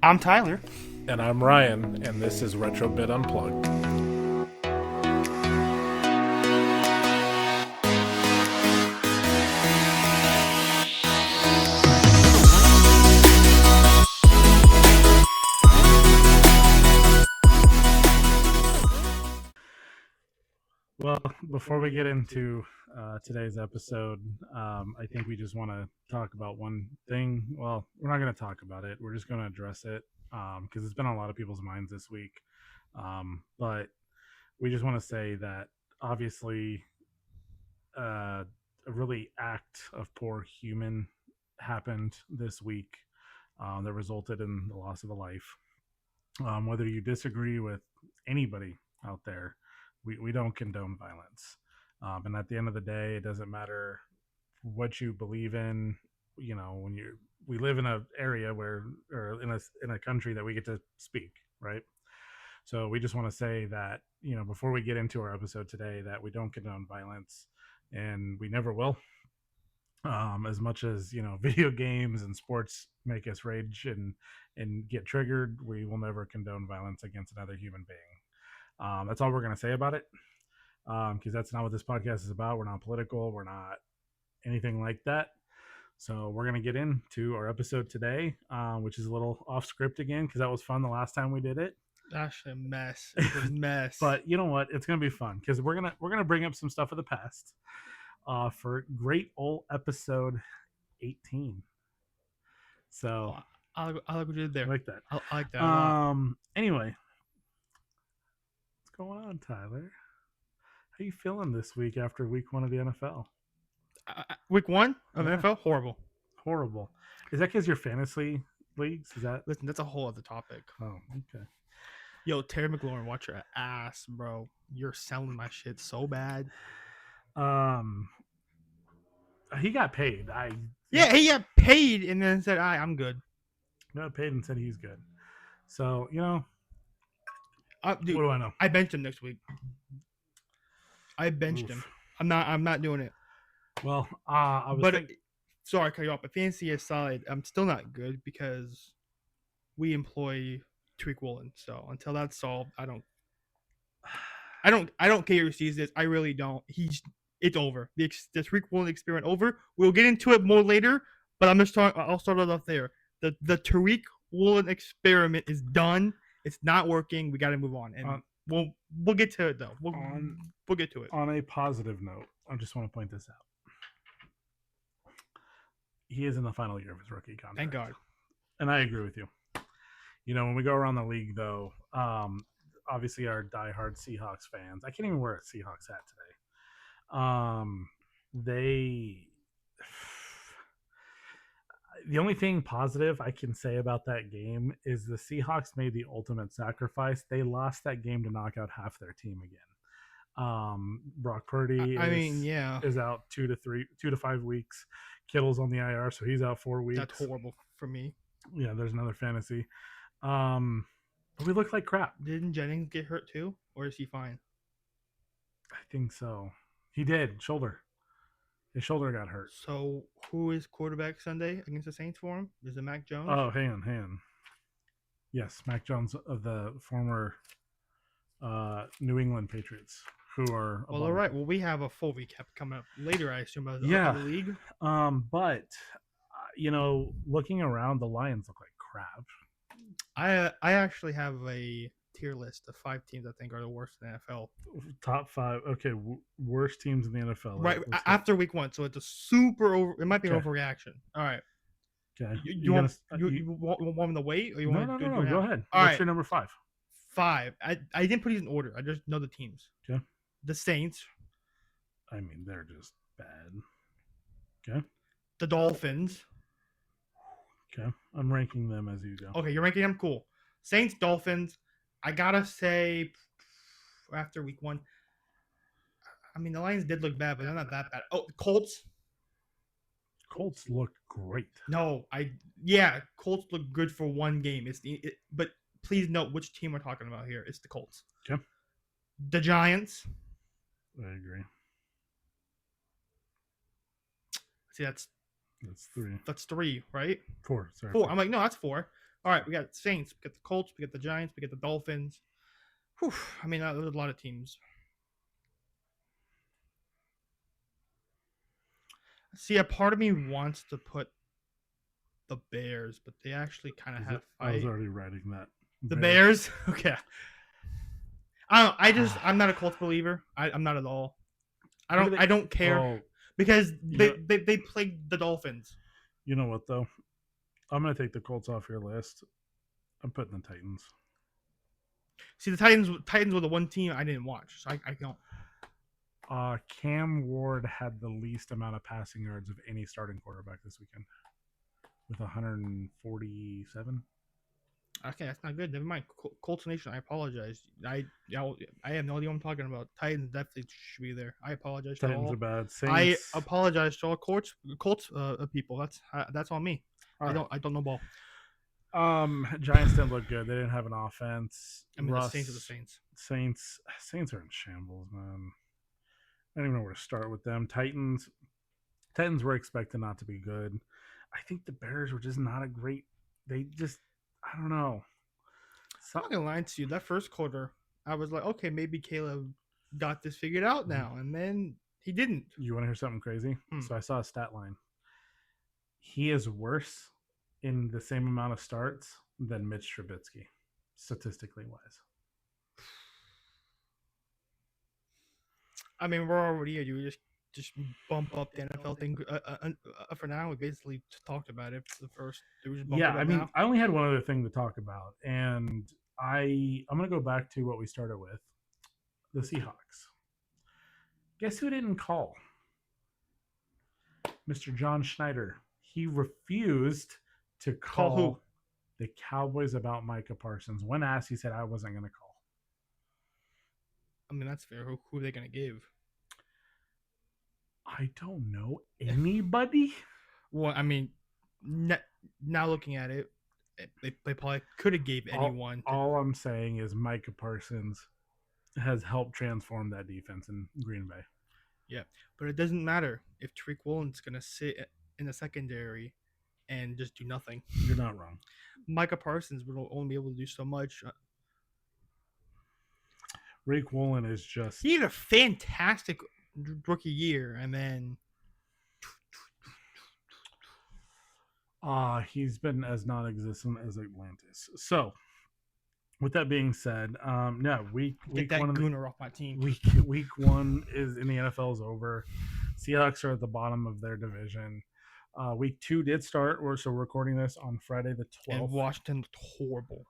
I'm Tyler. And I'm Ryan, and this is Bit Unplugged. Well, before we get into today's episode, I think we just want to talk about one thing. Well, we're not going to talk about it. We're just going to address it because it's been on a lot of people's minds this week. But we just want to say that obviously a really act of poor human happened this week that resulted in the loss of a life. Whether you disagree with anybody out there, we don't condone violence. And at the end of the day, it doesn't matter what you believe in. You know, we live in an area where, or in a country that we get to speak, right? So we just want to say that, you know, before we get into our episode today, that we don't condone violence, and we never will. As much as, you know, video games and sports make us rage and get triggered, we will never condone violence against another human being. That's all we're going to say about it, because that's not what this podcast is about. We're not political. We're not anything like that. So we're going to get into our episode today, which is a little off script again, because that was fun the last time we did it. Actually, a mess. It was a mess. But you know what? It's going to be fun because we're gonna bring up some stuff of the past for great old episode 18. So I like what you did there. I like that. I like that a lot. Anyway, what's going on, Tyler? How you feeling this week after week 1 of the NFL? Week 1 of NFL? Horrible. Is that because your fantasy leagues? Is that? Listen, that's a whole other topic. Oh, okay. Yo, Terry McLaurin, watch your ass, bro. You're selling my shit so bad. He got paid. He got paid and then said, I'm good. Got paid and said he's good. So, you know, dude, what do I know? I benched him next week. I benched him. I'm not doing it. Well, sorry, cut you off. But fantasy aside, I'm still not good because we employ Tariq Woolen. So until that's solved, I don't care who sees this. I really don't. It's over. The Tariq Woolen experiment over. We'll get into it more later, but I'll start it off there. The Tariq Woolen experiment is done. It's not working. We got to move on, and we'll get to it though. We'll get to it. On a positive note, I just want to point this out. He is in the final year of his rookie contract. Thank God. And I agree with you. You know, when we go around the league, though, obviously our diehard Seahawks fans, I can't even wear a Seahawks hat today. The only thing positive I can say about that game is the Seahawks made the ultimate sacrifice. They lost that game to knock out half their team again. Brock Purdy is out 2 to 5 weeks. Kittle's on the IR, so he's out 4 weeks. That's horrible for me. Yeah, there's another fantasy. But we look like crap. Didn't Jennings get hurt too, or is he fine? I think so. He did. Shoulder. His shoulder got hurt. So who is quarterback Sunday against the Saints for him? Is it Mac Jones? Oh, hang on. Yes, Mac Jones of the former New England Patriots, who are. Well, all right. Well, we have a full recap coming up later, I assume, of the league. But you know, looking around, the Lions look like crap. I actually have a tier list of 5 teams I think are the worst in the NFL. Top 5. Okay, worst teams in the NFL. Right after week 1, so it's a super over. It might be an overreaction. All right. Okay. You want them to wait, or you want to do it? Go ahead. All What's your number 5? 5. I didn't put these in order. I just know the teams. Okay. The Saints. I mean, they're just bad. Okay. The Dolphins. Okay. I'm ranking them as you go. Okay, you're ranking them? Cool. Saints, Dolphins. I gotta say, after week 1, I mean, the Lions did look bad, but they're not that bad. Oh, Colts. Colts look great. No, Colts look good for one game. But please note which team we're talking about here. It's the Colts. Okay. The Giants. I agree. See, that's 3. That's 3, right? 4. Sorry. 4. I'm like, no, that's 4. All right, we got Saints, we got the Colts, we got the Giants, we got the Dolphins. Whew, I mean, there's a lot of teams. See, a part of me wants to put the Bears, but they actually kind of have I was fight. already writing that. The Bears? Okay. I don't. I'm not a Colts believer. I'm not at all. I don't care Oh, because you they played the Dolphins. you know what though? I'm gonna take the Colts off your list. I'm putting the Titans. See, the Titans were the one team I didn't watch, so I don't. Cam Ward had the least amount of passing yards of any starting quarterback this weekend, with 147. Okay, that's not good. Never mind. Colts Nation, I apologize. I have no idea what I'm talking about. Titans definitely should be there. I apologize. Titans are bad. I Saints. apologize to all Colts people. That's on me. All right. I don't know ball. Giants didn't look good. They didn't have an offense. I mean, the Saints are the Saints. Saints are in shambles, man. I don't even know where to start with them. Titans were expected not to be good. I think the Bears were just not a great. They just, I don't know. I'm not gonna lie to you. That first quarter, I was like, okay, maybe Caleb got this figured out now, and then he didn't. You want to hear something crazy? So I saw a stat line. He is worse in the same amount of starts than Mitch Trubisky, statistically wise. I mean, we're already here. You just bump up the NFL thing for now. We basically talked about it for the first. Yeah, I mean, I only had one other thing to talk about, and I'm gonna go back to what we started with, the Seahawks. Guess who didn't call? Mr. John Schneider. He refused to call the Cowboys about Micah Parsons. When asked, he said, I wasn't going to call. I mean, that's fair. Who are they going to give? I don't know. Anybody? Well, I mean, now looking at it, they probably could have gave anyone. All I'm saying is Micah Parsons has helped transform that defense in Green Bay. Yeah, but it doesn't matter if Tariq Woolen's going to sit in the secondary and just do nothing. You're not wrong. Micah Parsons will only be able to do so much. Tariq Woolen is just... He had a fantastic rookie year, and then... he's been as non-existent as Atlantis. So, with that being said, week that one gooner off my team. Week one is in the NFL is over. Seahawks are at the bottom of their division. Week two did start. So we're recording this on Friday the 12th. And Washington looked horrible.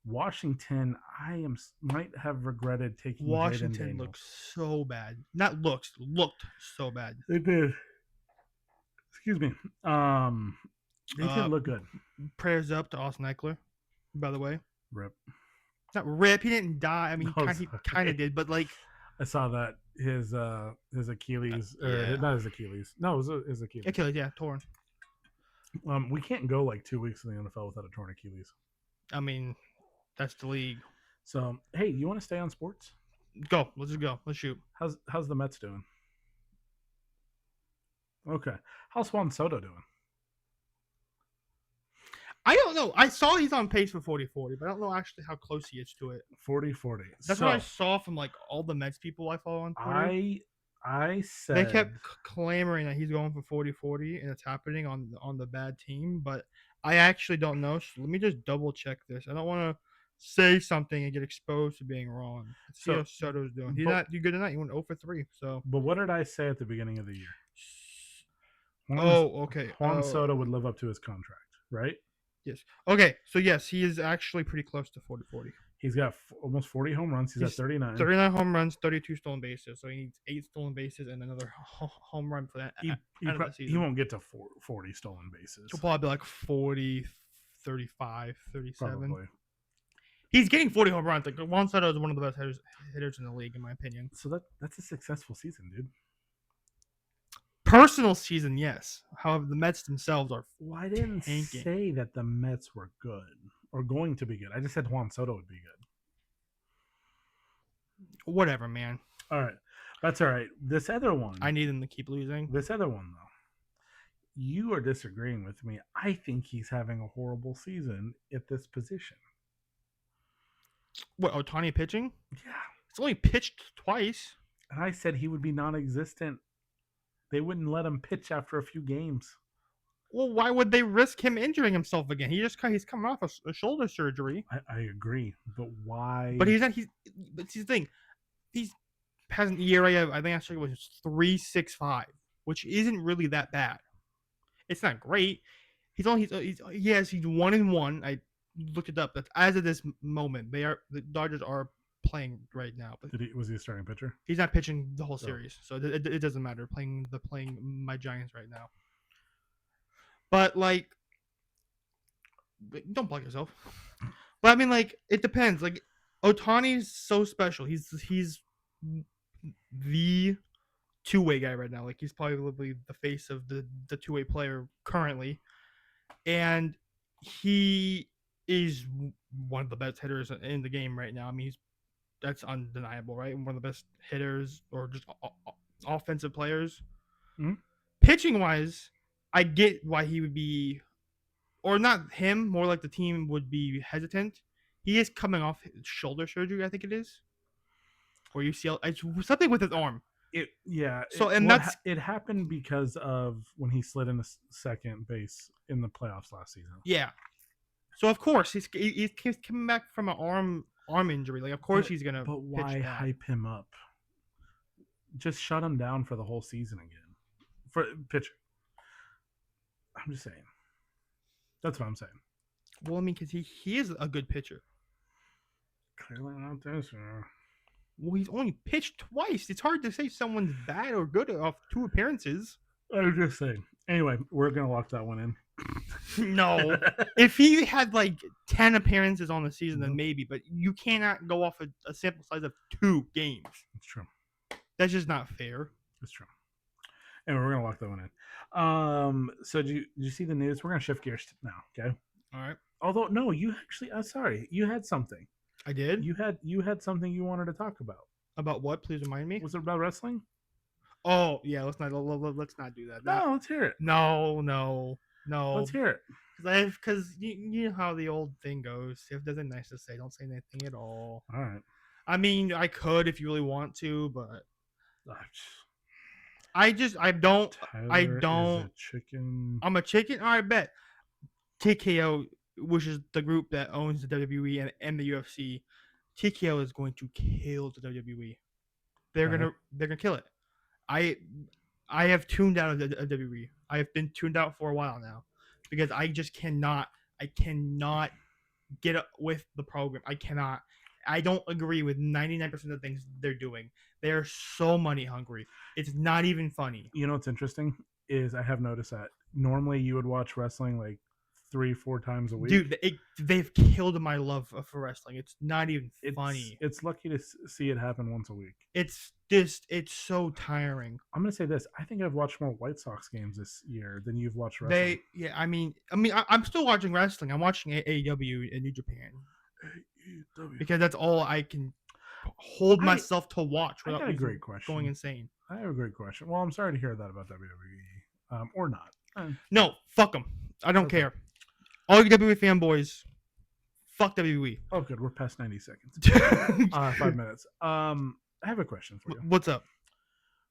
Washington, might have regretted taking. Washington looked so bad. Not looked so bad. They did. Excuse me. They didn't look good. Prayers up to Austin Eckler, by the way. Rip. Not rip. He didn't die. I mean, he kind of did, but like I saw that his Achilles not his Achilles. No, it was his Achilles. Achilles, yeah, torn. We can't go like 2 weeks in the NFL without a torn Achilles. I mean, that's the league. So hey, you want to stay on sports? Go. Let's just go. Let's shoot. How's the Mets doing? Okay. How's Juan Soto doing? I don't know. I saw he's on pace for 40-40, but I don't know actually how close he is to it. 40-40. That's what I saw from like all the Mets people I follow on Twitter. I said they kept clamoring that he's going for 40-40 and it's happening on the bad team, but I actually don't know. So let me just double check this. I don't want to say something and get exposed to being wrong. Let's see how Soto's doing. He's not good tonight. He went 0-for-3. So, but what did I say at the beginning of the year? Okay. Juan Soto would live up to his contract, right? Yes. Okay. So yes, he is actually pretty close to 40-40. He's got almost 40 home runs. He's at 39. 39 home runs, 32 stolen bases. So he needs 8 stolen bases and another home run for that. He won't get to 40 stolen bases. He'll probably be like 40, 35, 37. Probably. He's getting 40 home runs. Like Juan Soto is one of the best hitters in the league, in my opinion. So that's a successful season, dude. Personal season, yes. However, the Mets themselves are. Well, I didn't say that the Mets were good or going to be good. I just said Juan Soto would be good. Whatever, man. All right. That's all right. This other one. I need them to keep losing. This other one, though. You are disagreeing with me. I think he's having a horrible season at this position. What, Otani pitching? Yeah. It's only pitched twice. And I said he would be non existent. They wouldn't let him pitch after a few games. Well, why would they risk him injuring himself again? He's coming off a shoulder surgery. I agree. But why? But but he's the thing. He's has an ERA of, I think actually it was 3.65, which isn't really that bad. It's not great. He's 1-1. I looked it up. That's as of this moment. The Dodgers are playing right now, but was he a starting pitcher? he's not pitching the whole series, so it doesn't matter. Playing my Giants right now, but like, don't block yourself. But I mean, like, it depends. Like, Otani's so special. He's the two-way guy right now. Like, he's probably the face of the two-way player currently, and he is one of the best hitters in the game right now. I mean, that's undeniable, right? One of the best hitters or just offensive players. Mm-hmm. Pitching wise, I get why he would be, or not him, more like the team would be hesitant. He is coming off shoulder surgery, I think it is, or UCL. It's something with his arm. It happened because of when he slid into second base in the playoffs last season. Yeah. So of course he's coming back from an arm injury. Like, of course he's gonna. But why hype him up? Just shut him down for the whole season again. For pitching. I'm just saying. That's what I'm saying. Well, I mean, because he is a good pitcher. Clearly not this year. Well, he's only pitched twice. It's hard to say someone's bad or good off 2 appearances. I'm just saying. Anyway, we're gonna lock that one in. No, if he had like 10 appearances on the season, then maybe. But you cannot go off a sample size of 2 games. That's true. That's just not fair. That's true. Anyway, we're gonna lock that one in. So did you see the news? We're gonna shift gears now. Okay. All right. Although no, you actually. Sorry, you had something. I did. You had something you wanted to talk about. About what? Please remind me. Was it about wrestling? Oh yeah, let's not do that. No, let's hear it. No. Let's hear it. Because you know how the old thing goes. If there's anything nice to say, don't say anything at all. All right. I mean, I could if you really want to, but I don't. Tyler I don't. Is a chicken. I'm a chicken. All right, bet. TKO, which is the group that owns the WWE and the UFC, TKO is going to kill the WWE. They're gonna kill it. I have tuned out of the WWE. I have been tuned out for a while now because I just cannot. I cannot get up with the program. I cannot. I don't agree with 99% of the things they're doing. They're so money hungry. It's not even funny. You know what's interesting is I have noticed that normally you would watch wrestling like 3-4 times a week. Dude, they've killed my love for wrestling. It's not even funny. It's lucky to see it happen once a week. It's so tiring. I'm gonna say this. I think I've watched more White Sox games this year than you've watched wrestling. I'm still watching wrestling. I'm watching AEW in New Japan. Because that's all I can hold myself to watch without going insane. I have a great question. Well, I'm sorry to hear that about WWE, or not. No, fuck them. I don't care. All you WWE fanboys, fuck WWE. Oh, good. We're past 90 seconds. 5 minutes. I have a question for you. What's up?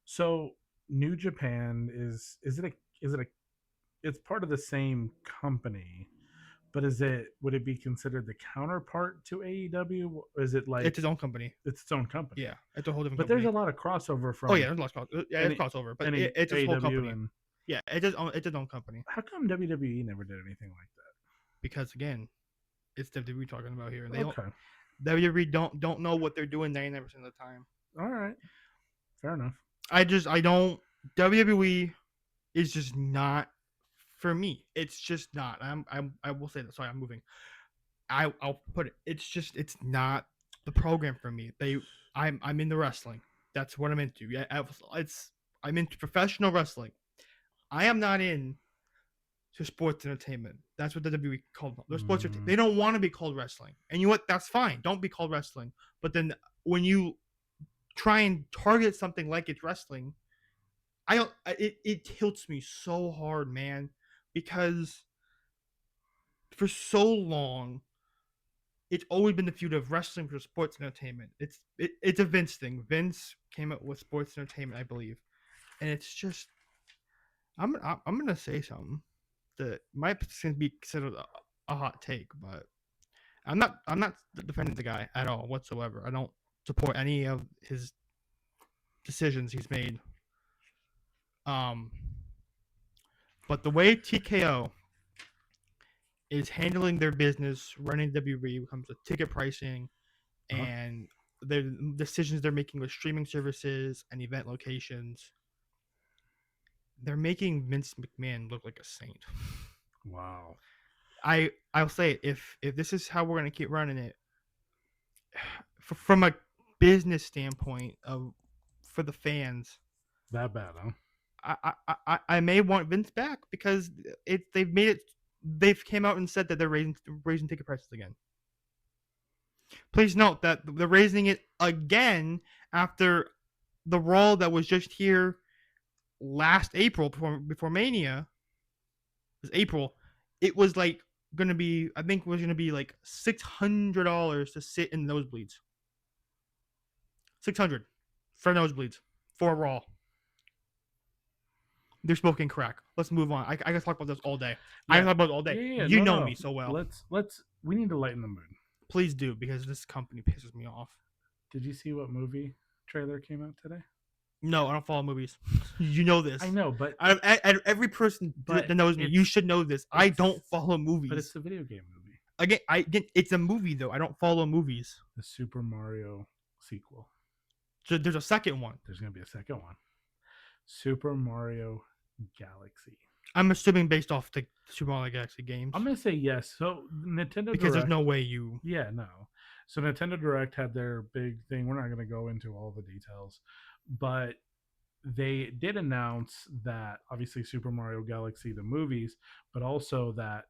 So, New Japan is it it's part of the same company, but would it be considered the counterpart to AEW? Or is it like it's its own company? It's its own company. Yeah, it's a whole different. But company. There's a lot of crossover from. Oh yeah, there's a lot of crossover. Yeah, it's crossover, but it's its whole company. Yeah, it's its own company. How come WWE never did anything like that? Because again, it's WWE talking about here. WWE don't know what they're doing 99% of the time. All right, fair enough. I don't. WWE is just not for me. It's just not. I will say that. Sorry, I'm moving. I'll put it. It's not the program for me. I'm into wrestling. That's what I'm into. Yeah, I'm into professional wrestling. I am not in to sports entertainment. That's what the WWE called them. They're sports entertainment. They don't want to be called wrestling. And you know what? That's fine. Don't be called wrestling. But then when you try and target something like it's wrestling, I don't. It tilts me so hard, man, because for so long it's always been the feud of wrestling for sports entertainment. It's a Vince thing. Vince came up with sports entertainment, I believe, and it's just I'm gonna say something that might be considered a hot take, but I'm not defending the guy at all whatsoever. I don't support any of his decisions he's made. Um, but the way TKO is handling their business, running WWE, when it comes to ticket pricing Uh-huh. and the decisions they're making with streaming services and event locations, they're making Vince McMahon look like a saint. Wow. I'll say it, if this is how we're gonna keep running it, from a business standpoint of for the fans, That bad, huh? I may want Vince back because they've came out and said that they're raising ticket prices again. Please note that they're raising it again after the Raw that was just here last April before Mania. It was April. It was like gonna be, I think it was gonna be like $600 to sit in nosebleeds. 600 for nosebleeds for Raw. They're smoking crack. Let's move on. I can talk about this all day. I can talk about it all day. Yeah, You no, know no. me so well. We need to lighten the mood. Please do, because this company pisses me off. Did you see what movie trailer came out today? No, I don't follow movies. You know this. I know, but Out of every person that knows me, you should know this. I don't follow movies. But it's a video game movie. Again, it's a movie though. I don't follow movies. The Super Mario sequel. So there's a second one. There's gonna be a second one. Super Mario Galaxy. I'm assuming based off the Super Mario Galaxy games. I'm gonna say yes. So Nintendo because Direct, there's no way you. Yeah, no. So Nintendo Direct had their big thing. We're not going to go into all the details, but they did announce that obviously Super Mario Galaxy, the movies, but also that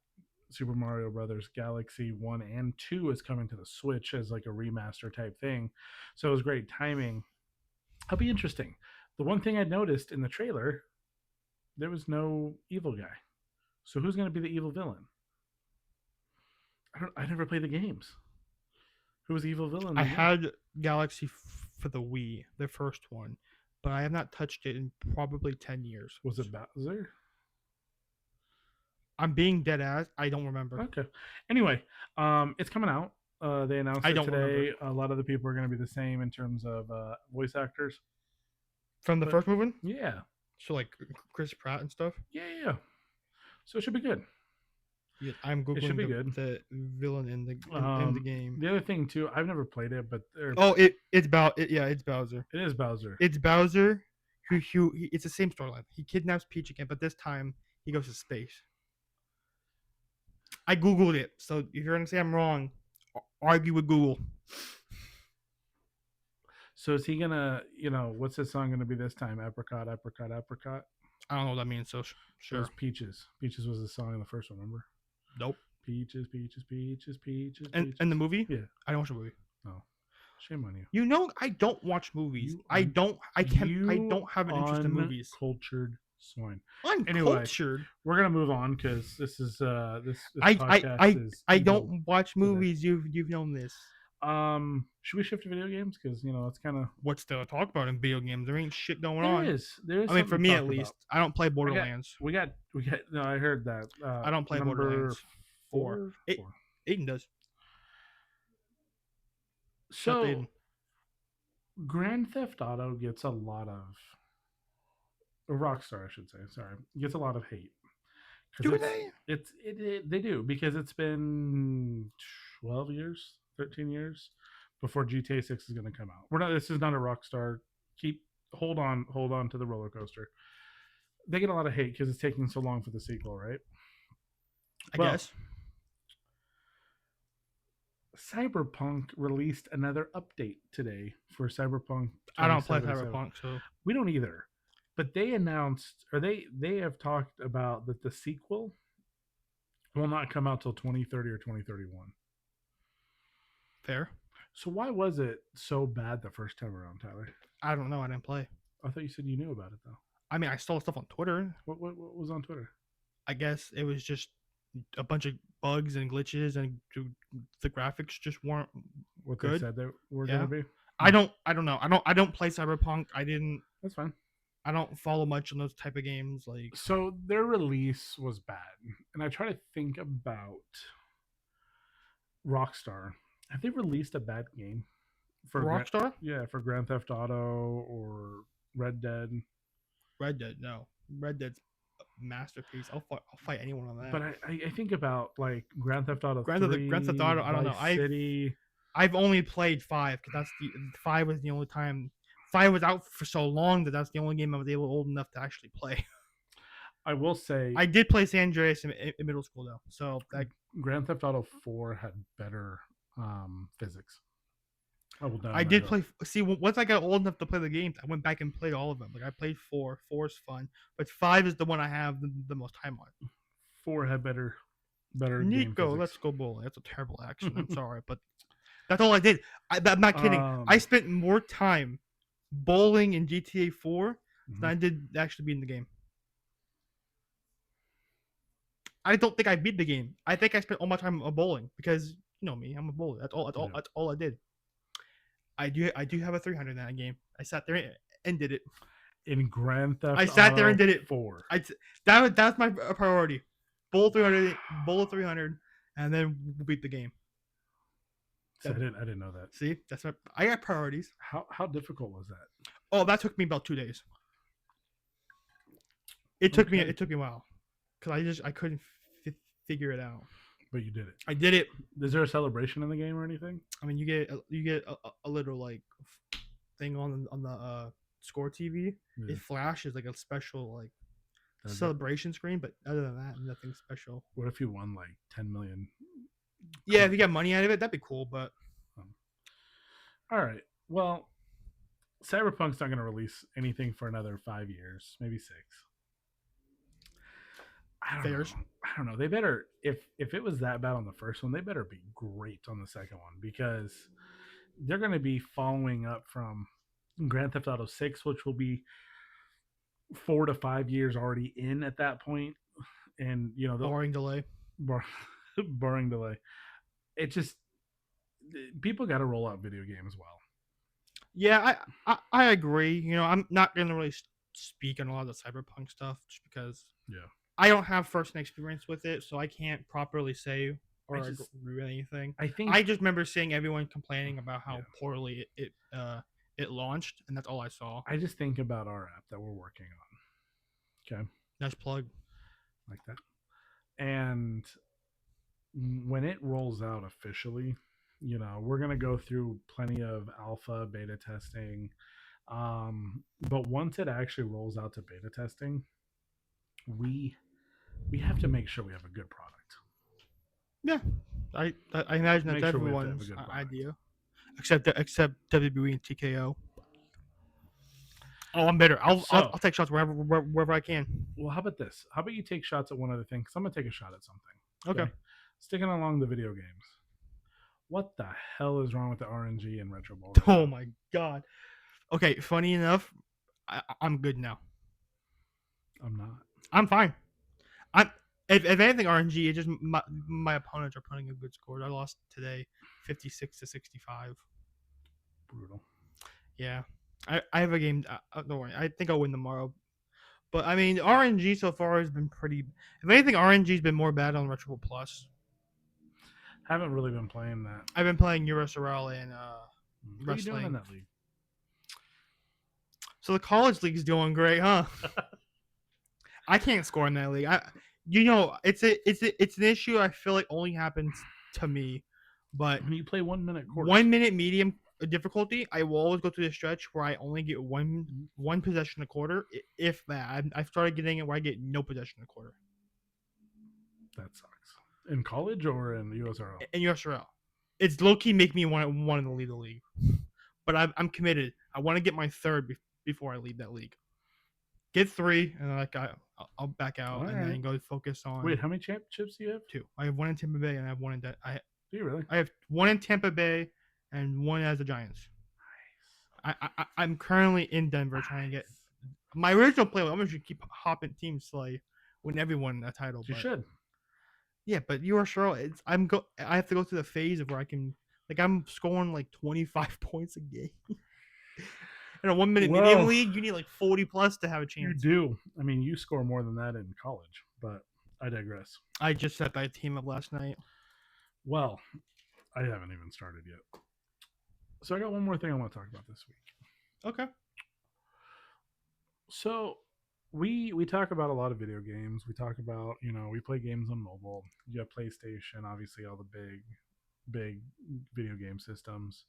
Super Mario Brothers Galaxy 1 and 2 is coming to the Switch as like a remaster type thing. So it was great timing. That'll be interesting. The one thing I noticed in the trailer, there was no evil guy. So who's going to be the evil villain? I never played the games. Who was the evil villain? I had Galaxy for the Wii, the first one, but I have not touched it in probably 10 years. Was it Bowser? I'm being dead ass. I don't remember. Okay. Anyway, it's coming out. They announced it today. Remember. A lot of the people are going to be the same in terms of voice actors. From the first movie? Yeah. So like Chris Pratt and stuff? Yeah. So it should be good. Yeah, I'm googling It should be good. The villain in the game. The other thing too, I've never played it, but it's Bowser. It is Bowser. It's Bowser. It's the same storyline. He kidnaps Peach again, but this time he goes to space. I googled it, so if you're gonna say I'm wrong, argue with Google. So is he gonna, what's his song gonna be this time? Apricot, apricot, apricot. I don't know what that means. So sure. It was Peaches. Peaches was the song in the first one. Remember? Nope. Peaches, peaches, peaches, peaches. And the movie? Yeah. I don't watch a movie. Oh, shame on you. You know, I don't watch movies. I don't have an interest in movies. Uncultured swine. Uncultured. Anyway, we're gonna move on because this is this podcast is. I don't watch movies. You've known this. Should we shift to video games? Because it's kind of what's to talk about in video games. There ain't shit going on. There is. I mean, for me at least, I don't play Borderlands. We got. No, I heard that. I don't play Borderlands. 4. Aiden does. So, Grand Theft Auto gets a lot of, or Rockstar, I should say. Sorry, gets a lot of hate. Do they? They do, because it's been 12 years, 13 years before GTA 6 is going to come out. This is not a Rockstar. Hold on to the roller coaster. They get a lot of hate because it's taking so long for the sequel, right? I guess. Cyberpunk released another update today for Cyberpunk. I don't play Cyberpunk, so we don't either. But they announced, or they have talked about that the sequel will not come out till 2030 or 2031. Fair. So why was it so bad the first time around, Tyler? I don't know. I didn't play. I thought you said you knew about it though. I mean, I saw stuff on Twitter. What was on Twitter? I guess it was just a bunch of bugs and glitches, and the graphics just weren't What they good. said they were Yeah. going to be? I don't know. I don't play Cyberpunk. That's fine. I don't follow much on those type of games. Like So their release was bad, and I try to think about Rockstar. Have they released a bad game for Rockstar, for Grand Theft Auto or Red Dead? Red Dead. No, Red Dead's a masterpiece. I'll fight anyone on that. But I think about like Grand Theft Auto Grand 3, Theft Auto. I don't know. Vice City. I've only played 5 because that's the 5 was the only time 5 was out for so long that's the only game I was able old enough to actually play. I will say I did play San Andreas in middle school though, so that Grand Theft Auto 4 had better physics. I did play. See, once I got old enough to play the games, I went back and played all of them. Like I played 4. 4 is fun, but 5 is the one I have the most time on. 4 had better game Nico, physics. let's go bowling. That's a terrible accent. I'm sorry, but that's all I did. I'm not kidding. I spent more time bowling in GTA 4 than I did actually beating the game. I don't think I beat the game. I think I spent all my time bowling because you know me, I'm a bowler. That's all I did. I do have a 300 in that game. I sat there and did it. In Grand Theft I sat there Auto and did it. 4. That's my priority. Bowl 300, and then beat the game. So I didn't know that. See, I got priorities. How difficult was that? Oh, that took me about 2 days. It took me a while because I couldn't figure it out. But you did it. I did it. Is there a celebration in the game or anything? I mean, you get a little like thing on the score TV. Yeah. It flashes like a special like celebration screen, but other than that, nothing special. What if you won like 10 million? Yeah, if you got money out of it, that'd be cool. But all right, well, Cyberpunk's not going to release anything for another 5 years, maybe 6. I don't know. They better, if it was that bad on the first one, they better be great on the second one because they're going to be following up from Grand Theft Auto 6, which will be 4 to 5 years already in at that point, and you know, barring delay. Barring delay. It just people got to roll out video games well. Yeah, I agree. You know, I'm not gonna really speak on a lot of the Cyberpunk stuff just because I don't have first-hand experience with it, so I can't properly say or agree with anything. I just remember seeing everyone complaining about how poorly it launched, and that's all I saw. I just think about our app that we're working on. Okay, nice plug, like that. And when it rolls out officially, you know, we're gonna go through plenty of alpha, beta testing. But once it actually rolls out to beta testing, we have to make sure we have a good product. Yeah, I imagine that's everyone's idea, except WWE and TKO. Oh, I'm better. I'll take shots wherever I can. Well, how about this? How about you take shots at one other thing? Because I'm gonna take a shot at something. Okay. Sticking along the video games. What the hell is wrong with the RNG and Retro Bowl? Oh my god. Okay, funny enough, I'm good now. I'm not. I'm fine. If anything, RNG, it just my opponents are putting a good score. I lost today, 56-65. Brutal. Yeah, I have a game. Don't worry, I think I'll win tomorrow. But I mean, RNG so far has been pretty. If anything, RNG's been more bad on Retro Bowl Plus. Haven't really been playing that. I've been playing USRL and wrestling. What are you doing in that league? So the college league's doing great, huh? I can't score in that league. It's an issue I feel like only happens to me. But when you play 1 minute course, 1 minute medium difficulty, I will always go through the stretch where I only get one possession a quarter, if that. I've started getting it where I get no possession a quarter. That sucks. In college or in USRL? In USRL. It's low-key make me want to leave the league. But I'm committed. I want to get my third before I leave that league. Get 3, and then I'll back out and then go focus on... Wait, how many championships do you have? 2. I have 1 in Tampa Bay, and I have 1 in... Do you really? I have 1 in Tampa Bay and 1 as the Giants. Nice. I'm currently in Denver trying to get My original plan was I'm gonna keep hopping team slay, win everyone a title. You But should. yeah, but you are sure I have to go through the phase of where I can I'm scoring like 25 points a game. In a 1 minute medium Well, league, you need like 40 plus to have a you chance. do. I mean, you score more than that in college, but I digress. I just set that team up last night. Well, I haven't even started yet. So I got one more thing I want to talk about this week. Okay. So we talk about a lot of video games. We talk about, we play games on mobile. You have PlayStation, obviously all the big video game systems.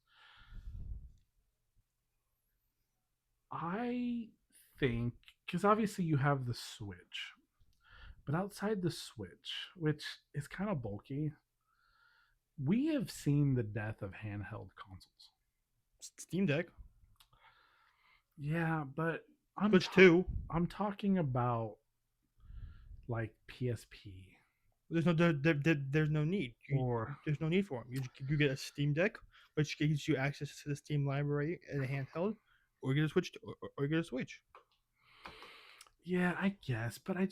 I think because obviously you have the Switch, but outside the Switch, which is kind of bulky, we have seen the death of handheld consoles. Steam Deck. Yeah, but Switch 2. I'm talking about like PSP There's no need. or There's no need for them. You get a Steam Deck, which gives you access to the Steam library and a handheld, or you get a Switch, or you get a Switch. yeah, I guess, but I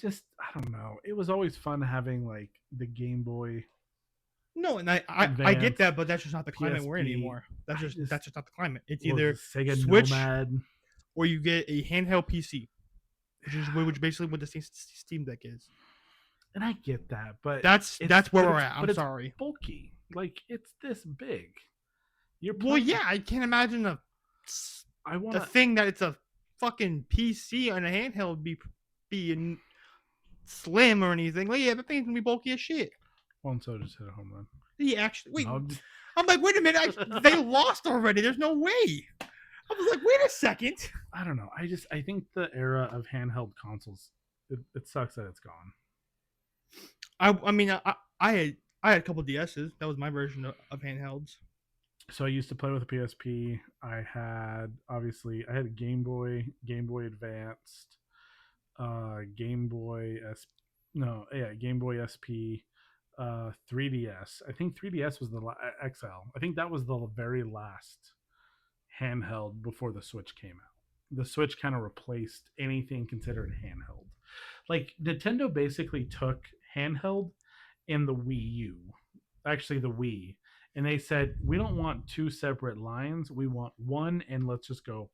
don't know. It was always fun having like the Game Boy. No, and I get that, but that's just not the climate we're in PSP. anymore. That's just not the climate. It's What was either it, Sega Switch Nomad. or you get a handheld PC, which basically what the Steam Deck is. And I get that, but That's where we're at. But I'm sorry. It's bulky. Like it's this big. Well, yeah, I can't imagine the thing that it's a fucking PC and a handheld be slim or anything. Like, yeah, the thing's gonna be bulky as shit. One so just hit a home run. He actually wait. No, I'm like, wait a minute. They lost already. There's no way. I was like, wait a second. I don't know. I think the era of handheld consoles, it sucks that it's gone. I mean, I had a couple DSs. That was my version of handhelds. So I used to play with a PSP. I had a Game Boy, Game Boy Advanced, Game Boy Game Boy SP, 3DS. I think 3DS was the XL. I think that was the very last handheld before the Switch came out. The Switch kind of replaced anything considered handheld. Like Nintendo basically took handheld and the Wii U, actually the Wii, and they said, we don't want two separate lines. We want one, and let's just go.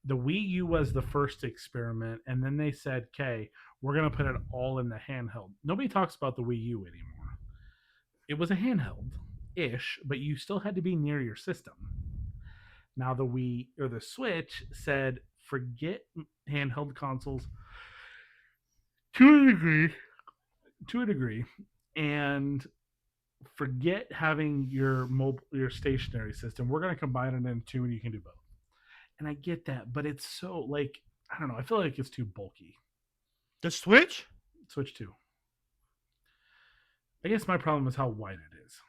The Wii U was the first experiment, and then they said, okay, we're going to put it all in the handheld. Nobody talks about the Wii U anymore. It was a handheld-ish, but you still had to be near your system. Now the Wii or the Switch said, forget handheld consoles to a degree, and forget having your stationary system. We're going to combine it into two, and you can do both. And I get that, but it's so like, I don't know. I feel like it's too bulky. The Switch 2. I guess my problem is how wide it is.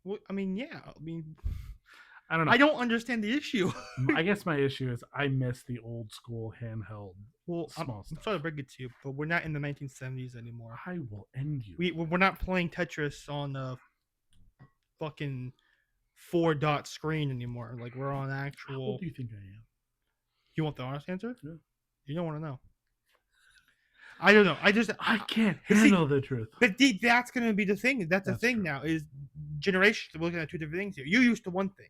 Well, I mean, yeah. I mean, I don't know. I don't understand the issue. I guess my issue is I miss the old school handheld. Well, small stuff. I'm sorry to break it to you, but we're not in the 1970s anymore. I will end you. We're not playing Tetris on a fucking 4-dot screen anymore. Like, we're on actual. How old do you think I am? You want the honest answer? Yeah. You don't want to know. I don't know. I can't handle the truth. But that's going to be the thing. That's the thing true. Now is generations looking at two different things here. You're used to one thing.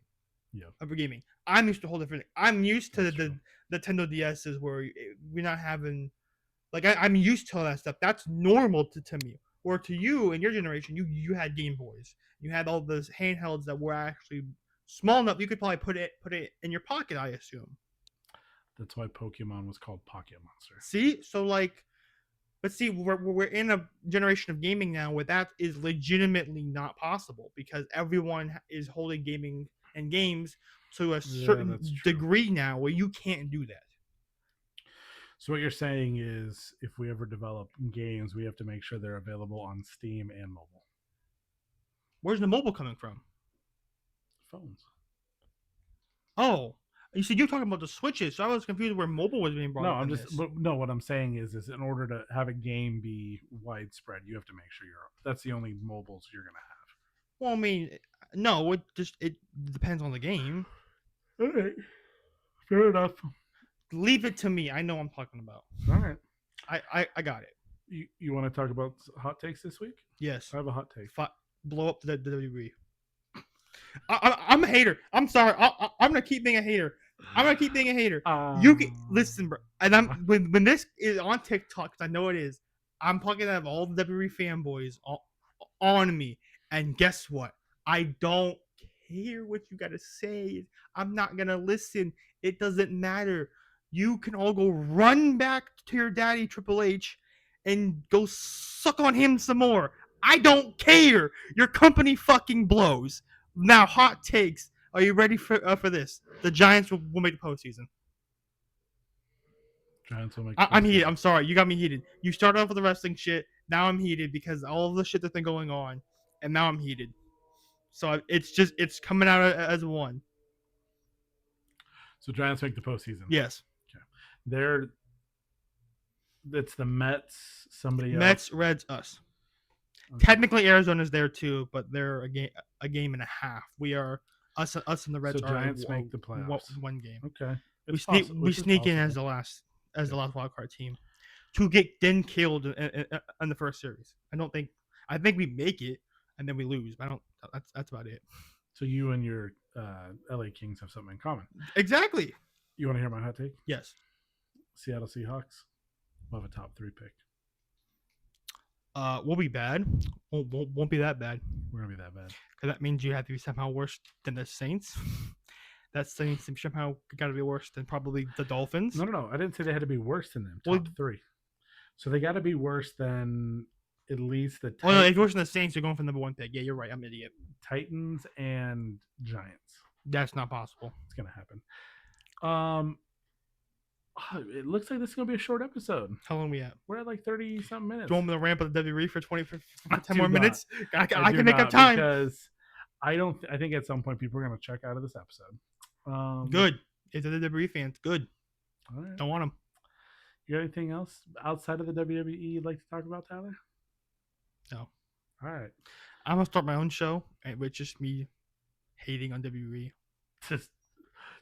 Yeah. Of gaming. I'm used to a whole different thing. I'm used to the Nintendo DSs where we're not having, like, I'm used to all that stuff. That's normal to me. Or to you and your generation, you had Game Boys. You had all those handhelds that were actually small enough. You could probably put it in your pocket, I assume. That's why Pokemon was called Pocket Monster. See, so like, but see, we're in a generation of gaming now where that is legitimately not possible because everyone is holding gaming and games to a certain degree now where you can't do that. So what you're saying is if we ever develop games, we have to make sure they're available on Steam and mobile. Where's the mobile coming from? Phones. Oh, you said you're talking about the Switches, so I was confused where mobile was being brought up. No, what I'm saying is in order to have a game be widespread, you have to make sure that's the only mobiles you're going to have. Well, I mean, no, it depends on the game. All right. Fair enough. Leave it to me. I know what I'm talking about. All right. I got it. You want to talk about hot takes this week? Yes. I have a hot take. Blow up the WWE. I'm a hater. I'm sorry. I'm gonna keep being a hater. I'm gonna keep being a hater. You can listen, bro. And I'm when this is on TikTok, because I know it is. I'm talking to have all the WWE fanboys on me, and guess what? I don't care what you gotta say. I'm not gonna listen. It doesn't matter. You can all go run back to your daddy Triple H and go suck on him some more. I don't care. Your company fucking blows. Now, hot takes. Are you ready for this? The Giants will make the postseason. Giants will make. I'm heated. I'm sorry. You got me heated. You started off with the wrestling shit. Now I'm heated because all of the shit that's been going on, and now I'm heated. So it's coming out as one. So Giants make the postseason. Yes. Okay. It's the Mets. Somebody Mets, else. Reds, us. Okay. Technically, Arizona's there too, but they're a game and a half. We are us and the Reds So are Giants make the playoffs. One game. Okay. We sneak in as the last wild card team to get then killed in the first series. I think we make it and then we lose. But I don't. That's about it. So you and your LA Kings have something in common. Exactly. You want to hear my hot take? Yes. Seattle Seahawks will have a top 3 pick. We'll be bad. Won't be that bad. We're gonna be that bad. Because that means you have to be somehow worse than the Saints. That Saints somehow got to be worse than probably the Dolphins. No. I didn't say they had to be worse than them. Top 3. So they got to be worse than at least the. Oh no, if you're worse than the Saints, you're going for the number 1 pick. Yeah, you're right. I'm an idiot. Titans and Giants. That's not possible. It's gonna happen. It looks like this is gonna be a short episode. How long are we at? We're at like 30-something minutes. Do you want me to ramp up the WWE for 10 more minutes? I can make not, up time. Because I think at some point people are gonna check out of this episode. Good. If they're the WWE fans, good. All right. Don't want them. You got anything else outside of the WWE you'd like to talk about, Tyler? No. All right. I'm gonna start my own show, with just me hating on WWE.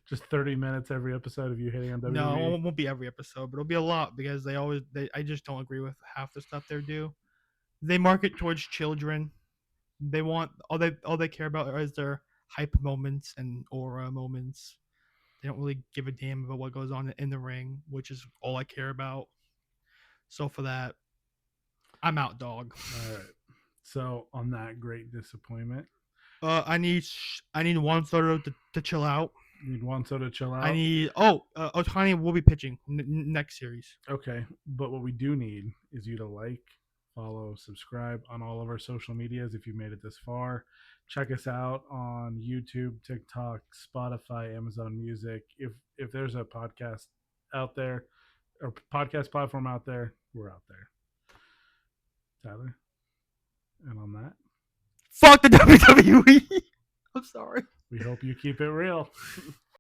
Just 30 minutes every episode of you hating on WWE. No, it won't be every episode, but it'll be a lot because I just don't agree with half the stuff they do. They market towards children. They want all they care about is their hype moments and aura moments. They don't really give a damn about what goes on in the ring, which is all I care about. So for that, I'm out, dog. All right. So on that great disappointment, I need Juan Soto to chill out. You need Juan Soto to chill out. I need Ohtani will be pitching next series. Okay, but what we do need is you to like, follow, subscribe on all of our social medias if you made it this far. Check us out on YouTube, TikTok, Spotify, Amazon Music. If there's a podcast out there or podcast platform out there, we're out there. Tyler, and on that, fuck the WWE. I'm sorry. We hope you keep it real.